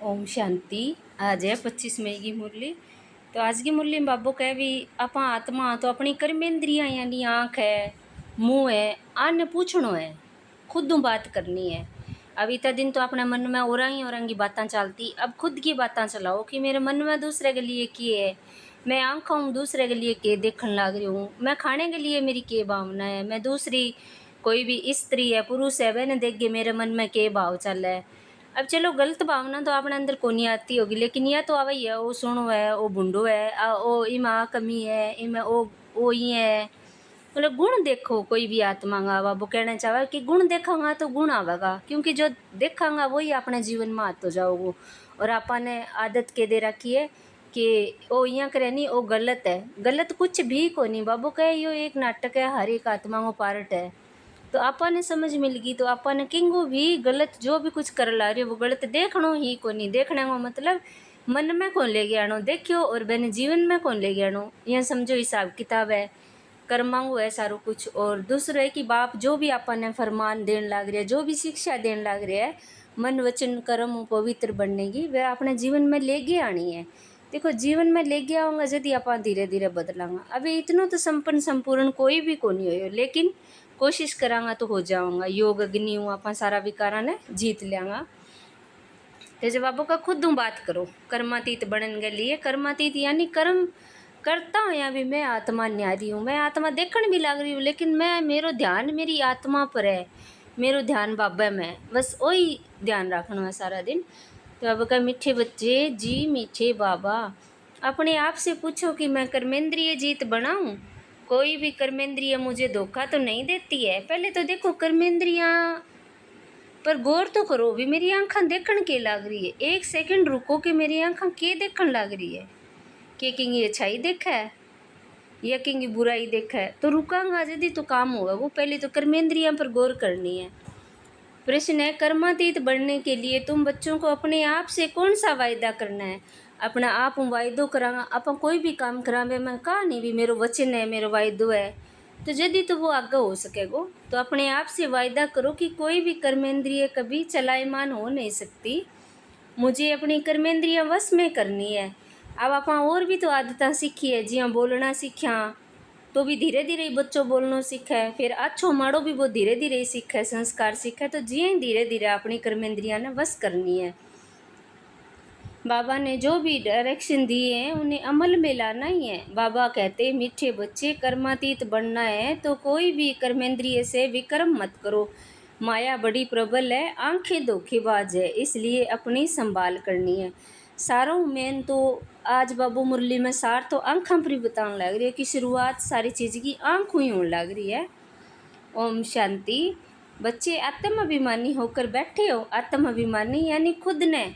ओम शांति। आज है 25 मई की मुरली। तो आज की मुरली में बाबू कहे भी आप आत्मा तो अपनी कर्मेंद्रियां यानी आँख है, मुँह है, आने पूछनो है, खुद बात करनी है। अब इतना दिन तो अपने मन में औरंगी बातें चलती, अब खुद की बातें चलाओ कि मेरे मन में दूसरे के लिए किए है, मैं आँखों हूँ दूसरे के लिए के देखने लग रही हूँ, मैं खाने के लिए मेरी के भावना है, मैं दूसरी कोई भी स्त्री है पुरुष है वह देख के मेरे मन में के भाव चल है। अब चलो गलत भावना तो अपने अंदर को नहीं आती होगी, लेकिन यह तो आवा ही है, वो सुनो है, वो भुंडो है, ओ इमा कमी है, इमें ओ ही है। मतलब गुण देखो कोई भी आत्मा का बाबू कहना चाहे कि गुण देखांगा तो गुण आवेगा, क्योंकि जो देखांगा वही अपने जीवन में आते जाओगो। और आपने आदत के दे रखी है कि ओ यहाँ करे नहीं, वो गलत है, गलत कुछ भी को नहीं। बाबू कहे यो एक नाटक है, हर एक आत्मा को पार्ट है। तो आपा ने समझ मिल गई तो आपा ने किंगो भी गलत जो भी कुछ कर ला रही हो वो गलत देखनो ही को नहीं। देखने को मतलब मन में कौन ले गया नो देखियो और मैंने जीवन में कौन ले गया नो, यह समझो हिसाब किताब है, कर्मांगो है सारो कुछ। और दूसरा है कि बाप जो भी आपा ने फरमान देन लग रहा है, जो भी शिक्षा देन लग रहा है मन वचन कर्म पवित्र बनने की, वह अपने जीवन में ले गए आनी है। देखो जीवन में ले गया होगा यदि आप धीरे धीरे बदलांगा। अभी इतना तो संपन्न संपूर्ण कोई भी को नहीं हो, लेकिन कोशिश करांगा तो हो जाऊंगा। योग अग्नि हूँ आप सारा विकारा ने जीत लियांगा। तो जब बाबू का खुद बात करो कर्मातीत बनने के लिए, कर्मातीत यानी कर्म करता हूँ या भी मैं आत्मा न्यारी हूँ, मैं आत्मा देखने भी लग रही हूँ, लेकिन मैं मेरो ध्यान मेरी आत्मा पर है, मेरो ध्यान बाबा में, बस वही ध्यान रखना है सारा दिन। तो अब का मीठे बच्चे जी मीठे बाबा अपने आप से पूछो कि मैं कर्मेंद्रिय जीत बनाऊँ। कोई भी कर्मेंद्रिय मुझे धोखा तो नहीं देती है। पहले तो देखो कर्मेंद्रियाँ पर गौर तो करो भी मेरी आँखें देखने के लग रही है, एक सेकंड रुको कि मेरी आँखें के देखने लग रही है, कि किंगी अच्छाई देखा है या किंगी बुराई देखा है। तो रुकांगा यदि तो काम होगा वो, पहले तो कर्मेंद्रियाँ पर गौर करनी है। प्रश्न है कर्मातीत बनने के लिए तुम बच्चों को अपने आप से कौन सा वायदा करना है। अपना आप वायदो करांगा, आप कोई भी काम करावे मैं कहा नहीं भी मेरो वचन है मेरो वायदो है, तो यदि तो वो आगे हो सकेगो। तो अपने आप से वायदा करो कि कोई भी कर्मेंद्रिय कभी चलायमान हो नहीं सकती, मुझे अपनी कर्मेंद्रियाँ वश में करनी है। अब आप और भी तो आदतें सीखी है, जियाँ बोलना सीखा तो भी धीरे धीरे ही बच्चों बोलना सीखा है, फिर अच्छो माड़ो भी वो धीरे धीरे ही सीखा है, संस्कार सीखा है। तो जियाँ धीरे धीरे अपनी कर्मेंद्रियाँ ने वश करनी है। बाबा ने जो भी डायरेक्शन दिए हैं उन्हें अमल में लाना ही है। बाबा कहते मीठे बच्चे कर्मातीत बनना है तो कोई भी कर्मेंद्रिय से विक्रम मत करो, माया बड़ी प्रबल है, आंखें धोखेबाज है, इसलिए अपनी संभाल करनी है। सारों मेन तो आज बाबू मुरली में सार तो आँखों पर ही बताने लग रही है कि शुरुआत सारी चीज़ की आँखों ही होने लग रही है। ओम शांति। बच्चे आत्माभिमानी होकर बैठे हो, आत्माभिमानी यानी खुद ने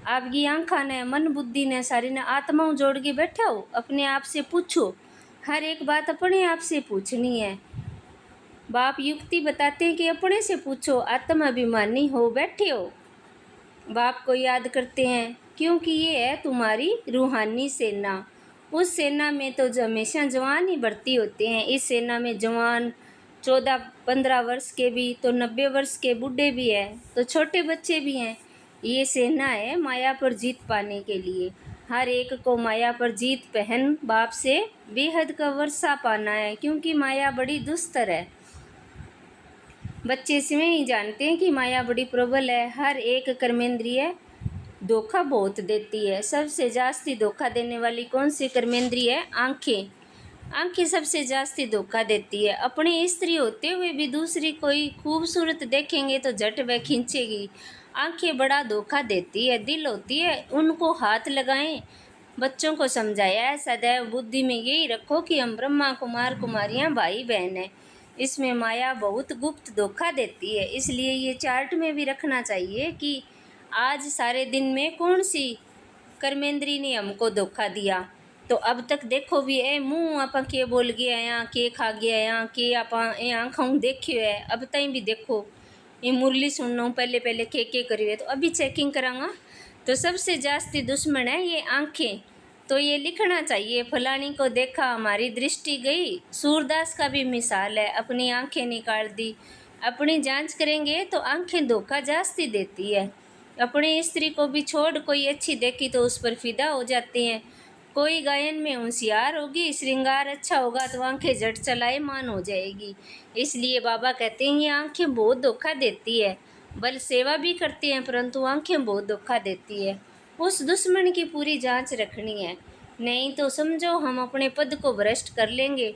आपकी आँखा ने मन बुद्धि ने सारी ने आत्माओं जोड़ के बैठे हो। अपने आप से पूछो, हर एक बात अपने आप से पूछनी है। बाप युक्ति बताते हैं कि अपने से पूछो, आत्माभिमानी हो बैठे हो। बाप को याद करते हैं क्योंकि ये है तुम्हारी रूहानी सेना। उस सेना में तो हमेशा जवान ही भर्ती होते हैं। इस सेना में जवान 14-15 वर्ष के भी तो 90 वर्ष के बूढ़े भी हैं, तो छोटे बच्चे भी हैं। ये सेना है माया पर जीत पाने के लिए। हर एक को माया पर जीत पहन बाप से बेहद का वर्षा पाना है, क्योंकि माया बड़ी दुस्तर है। बच्चे इसमें ही जानते हैं कि माया बड़ी प्रबल है। हर एक कर्मेंद्रिय धोखा बहुत देती है। सबसे जास्ती धोखा देने वाली कौन सी कर्मेंद्रिय है? आंखें। आंखें सबसे जास्ती धोखा देती है। अपनी स्त्री होते हुए भी दूसरी कोई खूबसूरत देखेंगे तो झट वह खींचेगी। आंखें बड़ा धोखा देती है। दिल होती है उनको हाथ लगाएं। बच्चों को समझाया है सदैव बुद्धि में यही रखो कि हम ब्रह्मा कुमार कुमारियाँ भाई बहन हैं। इसमें माया बहुत गुप्त धोखा देती है, इसलिए ये चार्ट में भी रखना चाहिए कि आज सारे दिन में कौन सी कर्मेंद्री ने हमको धोखा दिया। तो अब तक देखो भी है मुँह आप के बोल गया यहाँ के खा गया यहाँ के आप यहाँ खाऊँ देखियो है। अब तई भी देखो ये मुरली सुनना पहले पहले के करिए, तो अभी चेकिंग करांगा। तो सबसे जास्ती दुश्मन है ये आंखें। तो ये लिखना चाहिए फलानी को देखा हमारी दृष्टि गई। सूरदास का भी मिसाल है, अपनी आंखें निकाल दी। अपनी जांच करेंगे तो आंखें धोखा जास्ती देती है। अपनी स्त्री को भी छोड़ कोई अच्छी देखी तो उस पर फिदा हो जाते हैं। कोई गायन में होशियार होगी, श्रृंगार अच्छा होगा तो आंखें झट चलायमान हो जाएगी। इसलिए बाबा कहते हैं ये आंखें बहुत धोखा देती है। बल सेवा भी करती हैं परंतु आंखें बहुत धोखा देती है। उस दुश्मन की पूरी जांच रखनी है, नहीं तो समझो हम अपने पद को भ्रष्ट कर लेंगे।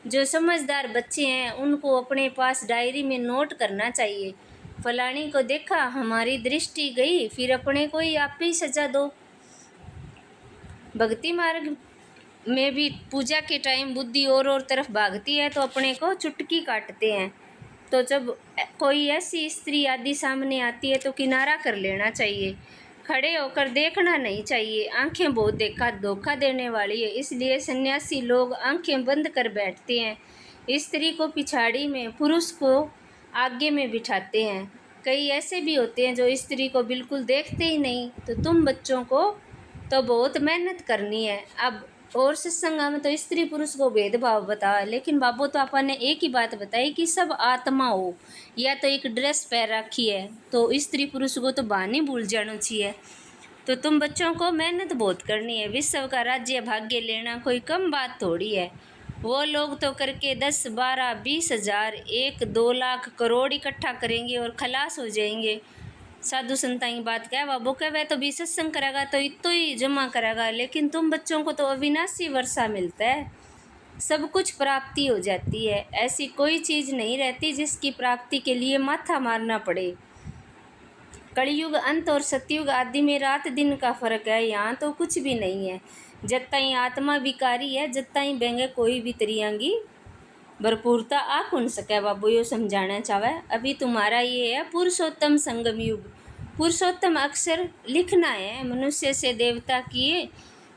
जो समझदार बच्चे हैं उनको अपने पास डायरी में नोट करना चाहिए, फलानी को देखा हमारी दृष्टि गई, फिर अपने को ही आप ही सजा दो। भक्ति मार्ग में भी पूजा के टाइम बुद्धि और तरफ भागती है तो अपने को चुटकी काटते हैं। तो जब कोई ऐसी स्त्री आदि सामने आती है तो किनारा कर लेना चाहिए, खड़े होकर देखना नहीं चाहिए। आंखें बहुत धोखा देने वाली है, इसलिए सन्यासी लोग आंखें बंद कर बैठते हैं। स्त्री को पिछाड़ी में, पुरुष को आगे में बिठाते हैं। कई ऐसे भी होते हैं जो स्त्री को बिल्कुल देखते ही नहीं। तो तुम बच्चों को तो बहुत मेहनत करनी है। अब और सत्संग में तो स्त्री पुरुष को भेदभाव बताया, लेकिन बाबू तो अपन ने एक ही बात बताई कि सब आत्मा हो। या तो एक ड्रेस पहन रखी है तो स्त्री पुरुष को तो बहाने भूल जाना चाहिए। तो तुम बच्चों को मेहनत बहुत करनी है। विश्व का राज्य भाग्य लेना कोई कम बात थोड़ी है। वो लोग तो करके 10, 12, 20 हज़ार, 1, 2 लाख, करोड़ इकट्ठा करेंगे और खलास हो जाएंगे। साधु संतां की बात क्या बाबू कह, वह तो भी सत्संग करेगा तो इतो ही जमा करेगा, लेकिन तुम बच्चों को तो अविनाशी वर्षा मिलता है, सब कुछ प्राप्ति हो जाती है। ऐसी कोई चीज़ नहीं रहती जिसकी प्राप्ति के लिए माथा मारना पड़े। कलयुग अंत और सतयुग आदि में रात दिन का फर्क है, यहाँ तो कुछ भी नहीं है। जब ताई आत्मा विकारी है, जब ताई बेंगे कोई भी तरियांगी भरपूरता आ कौन सके। बाबू यो समझाना चाहे अभी तुम्हारा ये है पुरुषोत्तम संगम युग। पुरुषोत्तम अक्षर लिखना है, मनुष्य से देवता किए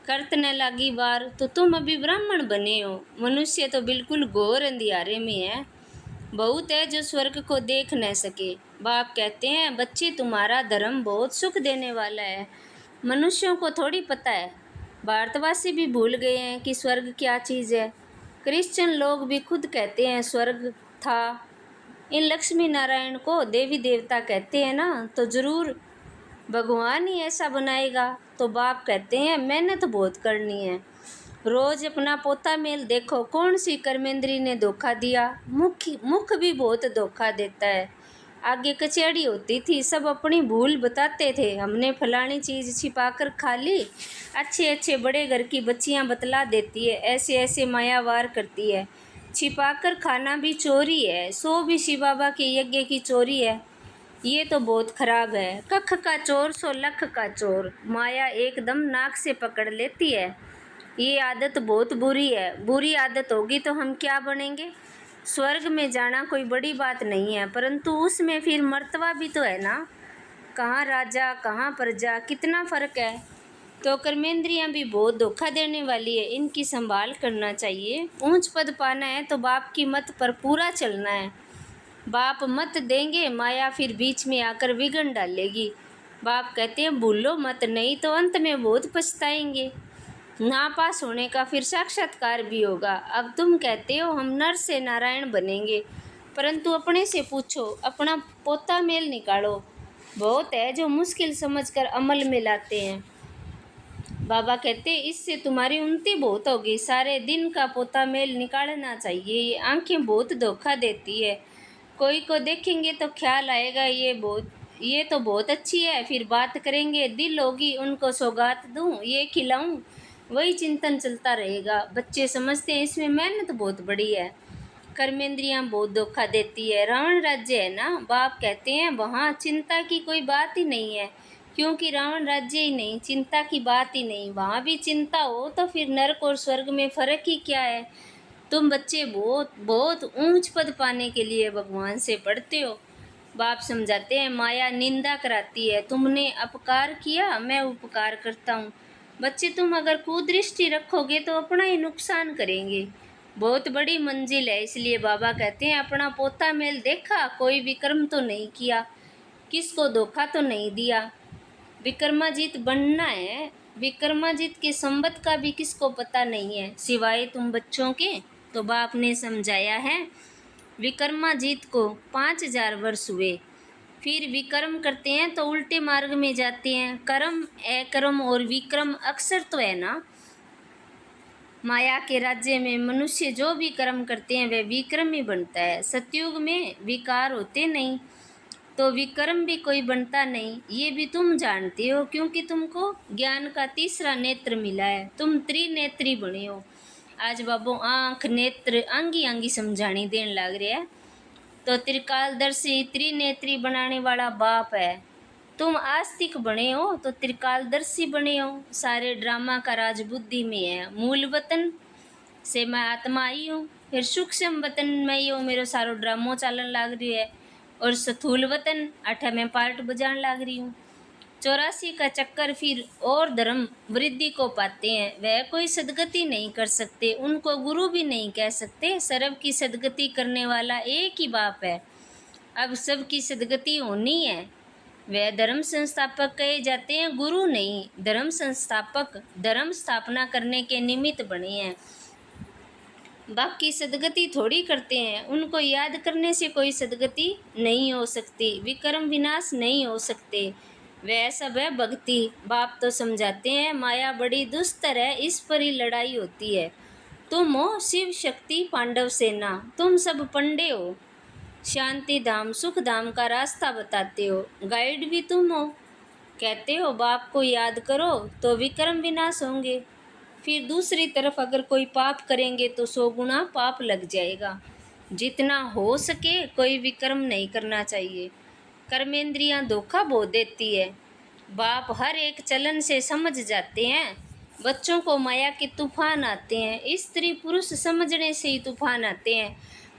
करत न लागी बार। तो तुम अभी ब्राह्मण बने हो, मनुष्य तो बिल्कुल घोर अंधियारे में है। बहुत है जो स्वर्ग को देख न सके। बाप कहते हैं बच्चे तुम्हारा धर्म बहुत सुख देने वाला है, मनुष्यों को थोड़ी पता है। भारतवासी भी भूल गए हैं कि स्वर्ग क्या चीज़ है। क्रिश्चियन लोग भी खुद कहते हैं स्वर्ग था। इन लक्ष्मी नारायण को देवी देवता कहते हैं ना, तो ज़रूर भगवान ही ऐसा बनाएगा। तो बाप कहते हैं मेहनत बहुत करनी है। रोज़ अपना पोता मेल देखो, कौन सी कर्मेंद्री ने धोखा दिया। मुख भी बहुत धोखा देता है। आगे कचौड़ी होती थी, सब अपनी भूल बताते थे, हमने फलानी चीज़ छिपाकर खा ली। अच्छे अच्छे बड़े घर की बच्चियां बतला देती है, ऐसे ऐसे मायावार करती है। छिपाकर खाना भी चोरी है, सो भी शिव बाबा के यज्ञ की चोरी है। ये तो बहुत खराब है। कख का चोर सो लख का चोर, माया एकदम नाक से पकड़ लेती है। ये आदत बहुत बुरी है। बुरी आदत होगी तो हम क्या बनेंगे। स्वर्ग में जाना कोई बड़ी बात नहीं है, परंतु उसमें फिर मर्तबा भी तो है ना। कहाँ राजा कहाँ प्रजा, कितना फ़र्क है। तो कर्मेंद्रियाँ भी बहुत धोखा देने वाली है, इनकी संभाल करना चाहिए। ऊंच पद पाना है तो बाप की मत पर पूरा चलना है। बाप मत देंगे, माया फिर बीच में आकर बिगड़ डालेगी। बाप कहते हैं भूलो मत, नहीं तो अंत में बहुत पछताएंगे। ना पास होने का फिर साक्षात्कार भी होगा। अब तुम कहते हो हम नर से नारायण बनेंगे, परंतु अपने से पूछो, अपना पोता मेल निकालो। बहुत है जो मुश्किल समझकर अमल में लाते हैं। बाबा कहते इससे तुम्हारी उन्नति बहुत होगी। सारे दिन का पोता मेल निकालना चाहिए। ये आंखें बहुत धोखा देती है। कोई को देखेंगे तो ख्याल आएगा ये तो बहुत अच्छी है, फिर बात करेंगे, दिल होगी उनको सौगात दूं, ये खिलाऊं, वही चिंतन चलता रहेगा। बच्चे समझते हैं इसमें मेहनत बहुत बड़ी है। कर्मेंद्रियां बहुत धोखा देती है। रावण राज्य है ना, बाप कहते हैं वहाँ चिंता की कोई बात ही नहीं है, क्योंकि रावण राज्य ही नहीं, चिंता की बात ही नहीं। वहाँ भी चिंता हो तो फिर नरक और स्वर्ग में फ़र्क ही क्या है। तुम बच्चे बहुत बहुत ऊंच पद पाने के लिए भगवान से पढ़ते हो। बाप समझाते हैं माया निंदा कराती है। तुमने अपकार किया, मैं उपकार करता हूँ। बच्चे तुम अगर कुदृष्टि रखोगे तो अपना ही नुकसान करेंगे। बहुत बड़ी मंजिल है, इसलिए बाबा कहते हैं अपना पोता मेल देखा, कोई विक्रम तो नहीं किया, किसको धोखा तो नहीं दिया। विक्रमाजीत बनना है। विक्रमाजीत के संबत का भी किसको पता नहीं है सिवाय तुम बच्चों के। तो बाप ने समझाया है विक्रमाजीत को 5000 वर्ष हुए। फिर विकर्म करते हैं तो उल्टे मार्ग में जाते हैं। कर्म, अकर्म और विक्रम अक्सर तो है ना, माया के राज्य में मनुष्य जो भी कर्म करते हैं वह विक्रम ही बनता है। सतयुग में विकार होते नहीं तो विक्रम भी कोई बनता नहीं, ये भी तुम जानते हो, क्योंकि तुमको ज्ञान का तीसरा नेत्र मिला है, तुम त्रिनेत्री बने हो। आज बाबू आँख नेत्र आंगी आंगी समझानी देन लग रहा है। तो त्रिकालदर्शी त्रिनेत्री बनाने वाला बाप है। तुम आस्तिक बने हो तो त्रिकालदर्शी बने हो। सारे ड्रामा का राज बुद्धि में है। मूल वतन से मैं आत्मा आई हूँ, फिर सूक्ष्म वतन में ही मेरो सारो ड्रामो चालन लाग रही है, और स्थूल वतन अठा मैं पार्ट बजान लाग रही हूँ। 84 का चक्कर फिर और धर्म वृद्धि को पाते हैं। वह कोई सदगति नहीं कर सकते, उनको गुरु भी नहीं कह सकते। सर्व की सदगति करने वाला एक ही बाप है। अब सबकी सदगति होनी है। वह धर्म संस्थापक कहे जाते हैं, गुरु नहीं। धर्म संस्थापक धर्म स्थापना करने के निमित्त बने हैं, बाकी सदगति थोड़ी करते हैं। उनको याद करने से कोई सदगति नहीं हो सकती, विक्रम विनाश नहीं हो सकते। वह सब है भक्ति। बाप तो समझाते हैं माया बड़ी दुस्तर है, इस पर ही लड़ाई होती है। तुम हो शिव शक्ति पांडव सेना, तुम सब पंडे हो। शांति धाम सुख धाम का रास्ता बताते हो, गाइड भी तुम हो। कहते हो बाप को याद करो तो विक्रम विनाश होंगे, फिर दूसरी तरफ अगर कोई पाप करेंगे तो 100 गुना पाप लग जाएगा। जितना हो सके कोई विक्रम नहीं करना चाहिए। कर्मेंद्रियां धोखा बहुत देती है। बाप हर एक चलन से समझ जाते हैं। बच्चों को माया के तूफान आते हैं, स्त्री पुरुष समझने से ही तूफान आते हैं।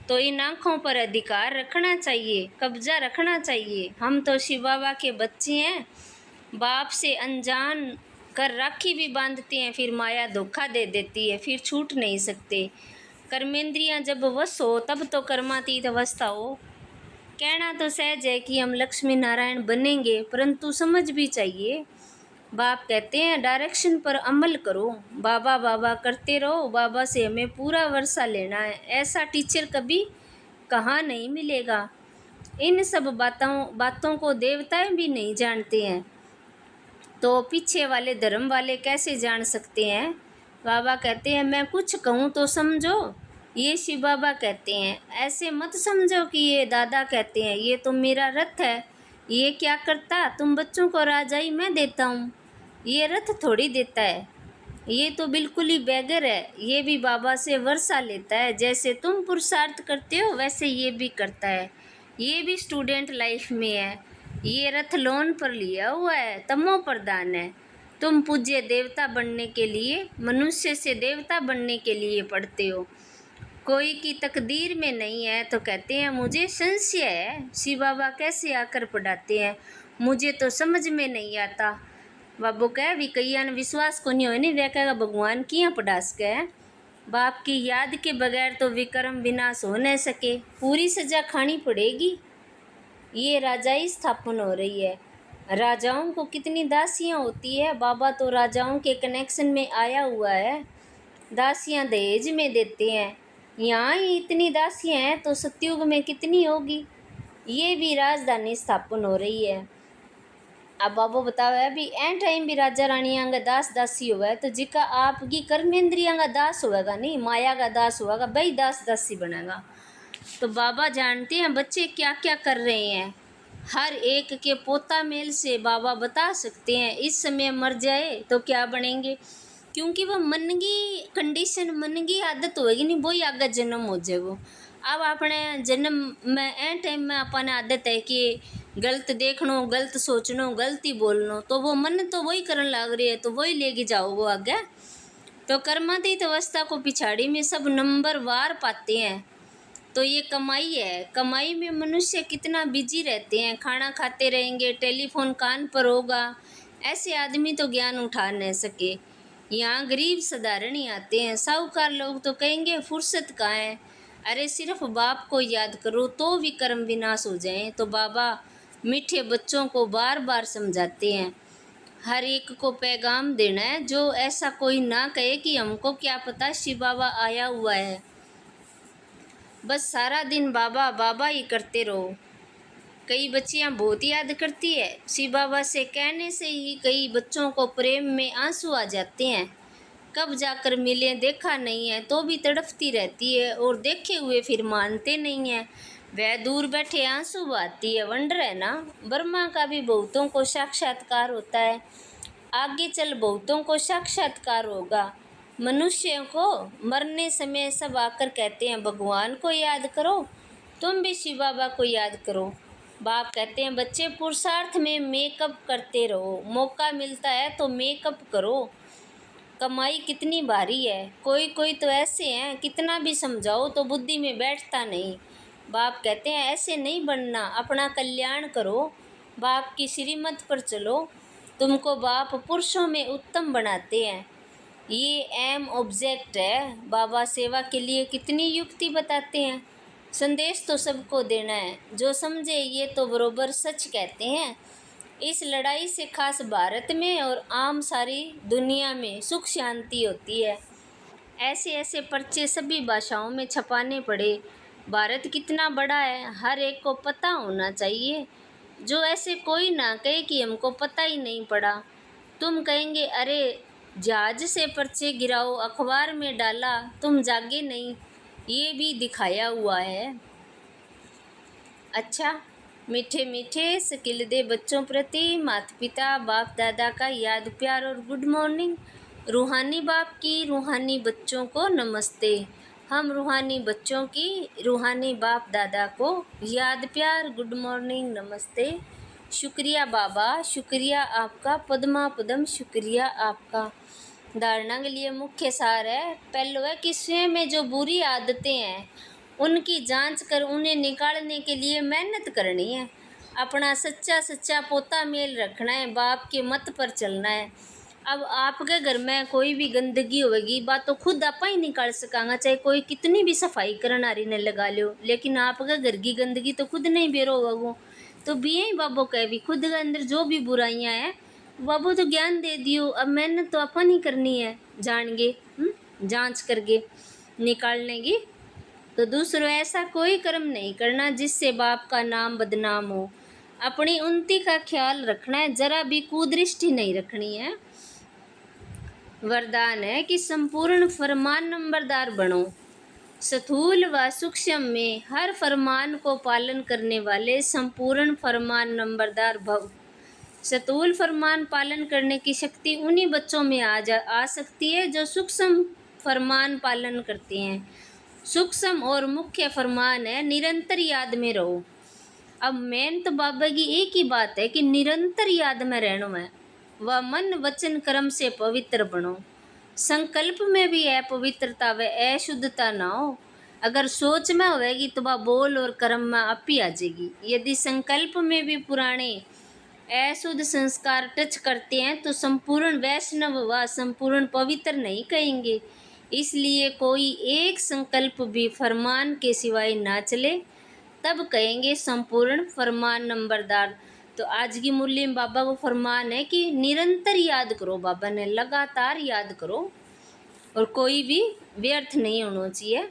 तो इन आँखों पर अधिकार रखना चाहिए, कब्जा रखना चाहिए। हम तो शिव बाबा के बच्चे हैं। बाप से अनजान कर राखी भी बांधते हैं, फिर माया धोखा दे देती है, फिर छूट नहीं सकते। कर्मेंद्रियां जब वश हो तब तो कर्मातीत अवस्था हो। कहना तो सहज है कि हम लक्ष्मी नारायण बनेंगे, परंतु समझ भी चाहिए। बाप कहते हैं डायरेक्शन पर अमल करो, बाबा बाबा करते रहो, बाबा से हमें पूरा वर्षा लेना है। ऐसा टीचर कभी कहाँ नहीं मिलेगा। इन सब बातों को देवताएं भी नहीं जानते हैं, तो पीछे वाले धर्म वाले कैसे जान सकते हैं। बाबा कहते हैं मैं कुछ कहूँ तो समझो, ये शिव बाबा कहते हैं। ऐसे मत समझो कि ये दादा कहते हैं, ये तो मेरा रथ है। ये क्या करता, तुम बच्चों को राजाई मैं देता हूँ, ये रथ थोड़ी देता है। ये तो बिल्कुल ही बेगर है, ये भी बाबा से वर्षा लेता है। जैसे तुम पुरुषार्थ करते हो वैसे ये भी करता है। ये भी स्टूडेंट लाइफ में है। ये रथ लोन पर लिया हुआ है, तमो प्रधान है। तुम पूज्य देवता बनने के लिए, मनुष्य से देवता बनने के लिए पढ़ते हो। कोई की तकदीर में नहीं है तो कहते हैं मुझे संशय है। शिव बाबा कैसे आकर पढ़ाते हैं, मुझे तो समझ में नहीं आता। बाबू कह भी कईया ने विश्वास को नहीं हो, नहीं वह कहेगा भगवान किया पढ़ास कह। बाप की याद के बगैर तो विक्रम विनाश हो न सके, पूरी सजा खानी पड़ेगी। ये राजाई स्थापन हो रही है। राजाओं को कितनी दासियां होती है। बाबा तो राजाओं के कनेक्शन में आया हुआ है। दासियां दहेज में देते हैं। यहाँ ही इतनी दासियां हैं तो सतयुग में कितनी होगी। ये भी राजधानी स्थापन हो रही है। अब बाबू बताओ है अभी एन टाइम भी राजा रानियां का दास दासी हुआ है, तो जिका आपकी कर्मेंद्रियां का दास होगा, नहीं माया का दास होगा, भाई दास दासी बनेगा। तो बाबा जानते हैं बच्चे क्या क्या कर रहे हैं। हर एक के पोता मेल से बाबा बता सकते हैं इस समय मर जाए तो क्या बनेंगे, क्योंकि वो मन की कंडीशन, मन की आदत होगी नहीं, वही आगे जन्म हो जाएगा। अब अपने जन्म में एन टाइम में अपन आदत है कि गलत देखनो, गलत सोचनो, गलती बोलनो, तो वो मन तो वही करन लग रही है, तो वही लेके जाओ वो आगे। तो कर्मातीत अवस्था को पिछाड़ी में सब नंबर वार पाते हैं। तो ये कमाई है। कमाई में मनुष्य कितना बिजी रहते हैं, खाना खाते रहेंगे, टेलीफोन कान पर होगा, ऐसे आदमी तो ज्ञान उठा नहीं सके। यहाँ गरीब साधारण ही आते हैं। साहूकार लोग तो कहेंगे फुर्सत कहाँ है। अरे सिर्फ बाप को याद करो तो भी कर्म विनाश हो जाए। तो बाबा मीठे बच्चों को बार बार समझाते हैं। हर एक को पैगाम देना है, जो ऐसा कोई ना कहे कि हमको क्या पता शिव बाबा आया हुआ है। बस सारा दिन बाबा बाबा ही करते रहो। कई बच्चियां बहुत याद करती है। शिव बाबा से कहने से ही कई बच्चों को प्रेम में आंसू आ जाते हैं। कब जाकर मिले देखा नहीं है तो भी तड़पती रहती है, और देखे हुए फिर मानते नहीं है। वह दूर बैठे आंसू बहाती है। वंडर है ना, ब्रह्मा का भी बहुतों को साक्षात्कार होता है। आगे चल बहुतों को साक्षात्कार होगा। मनुष्यों को मरने समय सब आकर कहते हैं भगवान को याद करो, तुम भी शिव बाबा को याद करो। बाप कहते हैं बच्चे पुरुषार्थ में मेकअप करते रहो, मौका मिलता है तो मेकअप करो। कमाई कितनी भारी है, कोई कोई तो ऐसे हैं कितना भी समझाओ तो बुद्धि में बैठता नहीं। बाप कहते हैं ऐसे नहीं बनना, अपना कल्याण करो, बाप की श्रीमत पर चलो। तुमको बाप पुरुषों में उत्तम बनाते हैं। ये एम ऑब्जेक्ट है। बाबा सेवा के लिए कितनी युक्ति बताते हैं। संदेश तो सबको देना है, जो समझे ये तो बरोबर सच कहते हैं। इस लड़ाई से खास भारत में और आम सारी दुनिया में सुख शांति होती है। ऐसे ऐसे पर्चे सभी भाषाओं में छपाने पड़े। भारत कितना बड़ा है, हर एक को पता होना चाहिए। जो ऐसे कोई ना कहे कि हमको पता ही नहीं पड़ा। तुम कहेंगे अरे जहाज से पर्चे गिराओ, अखबार में डाला, तुम जागे नहीं, ये भी दिखाया हुआ है। अच्छा, मीठे मीठे सकिलदे बच्चों प्रति माता पिता बाप दादा का याद प्यार और गुड मॉर्निंग। रूहानी बाप की रूहानी बच्चों को नमस्ते। हम रूहानी बच्चों की रूहानी बाप दादा को याद प्यार गुड मॉर्निंग नमस्ते। शुक्रिया बाबा, शुक्रिया आपका, पद्मा पदम शुक्रिया आपका। धारणा के लिए मुख्य सार है। पहलो है कि स्वयं में जो बुरी आदतें हैं उनकी जांच कर उन्हें निकालने के लिए मेहनत करनी है। अपना सच्चा सच्चा पोता मेल रखना है, बाप के मत पर चलना है। अब आपके घर में कोई भी गंदगी होगी बात तो खुद आप ही निकाल सकांगा, चाहे कोई कितनी भी सफाई करनारी ने लगा लो, लेकिन आपके घर की गंदगी तो खुद नहीं बेरो होगा। तो भी यही बाबू कहे भी खुद के अंदर जो भी बुराइयां हैं बाबू तो ज्ञान दे दियो। अब मेहनत तो अपन ही करनी है, जानेंगे जांच करके निकालने की। तो दूसरों ऐसा कोई कर्म नहीं करना जिससे बाप का नाम बदनाम हो। अपनी उन्नति का ख्याल रखना है, जरा भी कुदृष्टि नहीं रखनी है। वरदान है कि संपूर्ण फरमान नंबरदार बनो। स्थूल व सूक्ष्म में हर फरमान को पालन करने वाले संपूर्ण फरमान नंबरदार भव। स्थूल फरमान पालन करने की शक्ति उन्हीं बच्चों में आ सकती है जो सूक्ष्म फरमान पालन करते हैं। सूक्ष्म और मुख्य फरमान है निरंतर याद में रहो। अब मेन तो बाबा की एक ही बात है कि निरंतर याद में रहना है। वह मन वचन कर्म से पवित्र बनो। संकल्प में भी अपवित्रता व अशुद्धता ना हो। अगर सोच में होगी तो वह बोल और कर्म में आप ही आ जाएगी। यदि संकल्प में भी पुराने अशुद्ध संस्कार टच करते हैं तो संपूर्ण वैष्णव व संपूर्ण पवित्र नहीं कहेंगे। इसलिए कोई एक संकल्प भी फरमान के सिवाय ना चले, तब कहेंगे संपूर्ण फरमान नंबरदार। तो आज की मुरली में बाबा को फरमान है कि निरंतर याद करो। बाबा ने लगातार याद करो और कोई भी व्यर्थ नहीं होना चाहिए।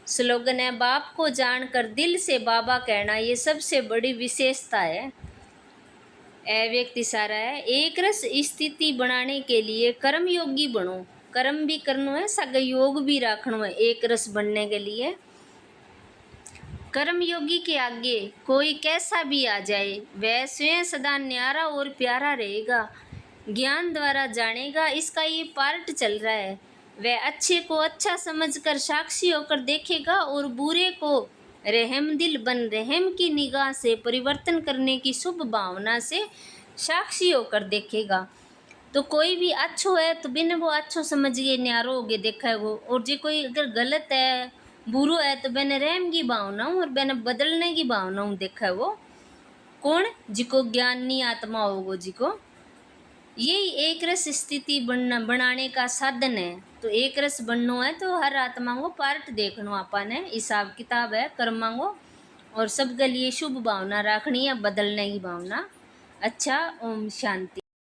स्लोगन है बाप को जानकर दिल से बाबा कहना, ये सबसे बड़ी विशेषता है। व्यक्ति सारा है एक रस स्थिति बनाने के लिए कर्म योगी बनो। कर्म भी करना है, सग योग भी रखना है। एक रस बनने के लिए कर्म योगी के आगे कोई कैसा भी आ जाए वह स्वयं सदा न्यारा और प्यारा रहेगा। ज्ञान द्वारा जानेगा, इसका ये पार्ट चल रहा है। वह अच्छे को अच्छा समझकर साक्षी होकर देखेगा और बुरे को रहमदिल बन रहम की निगाह से परिवर्तन करने की शुभ भावना से साक्षी होकर देखेगा। तो कोई भी अच्छो है तो बिना वो अच्छो समझिए न्यारो होगे देखा वो, और जो कोई अगर गलत है बुरो है तो मैंने रहम की भावना और मैंने बदलने की भावना देखा है। वो कौन जिको ज्ञानी आत्मा होगो, जिको यही एक रस स्थिति बनाने का साधन है। तो एक रस बनना है तो हर आत्मा को पार्ट देखना आपा ने हिसाब किताब है कर्मा को, और सबके लिए शुभ भावना रखनी है, बदलने की भावना। अच्छा, ओम शांति।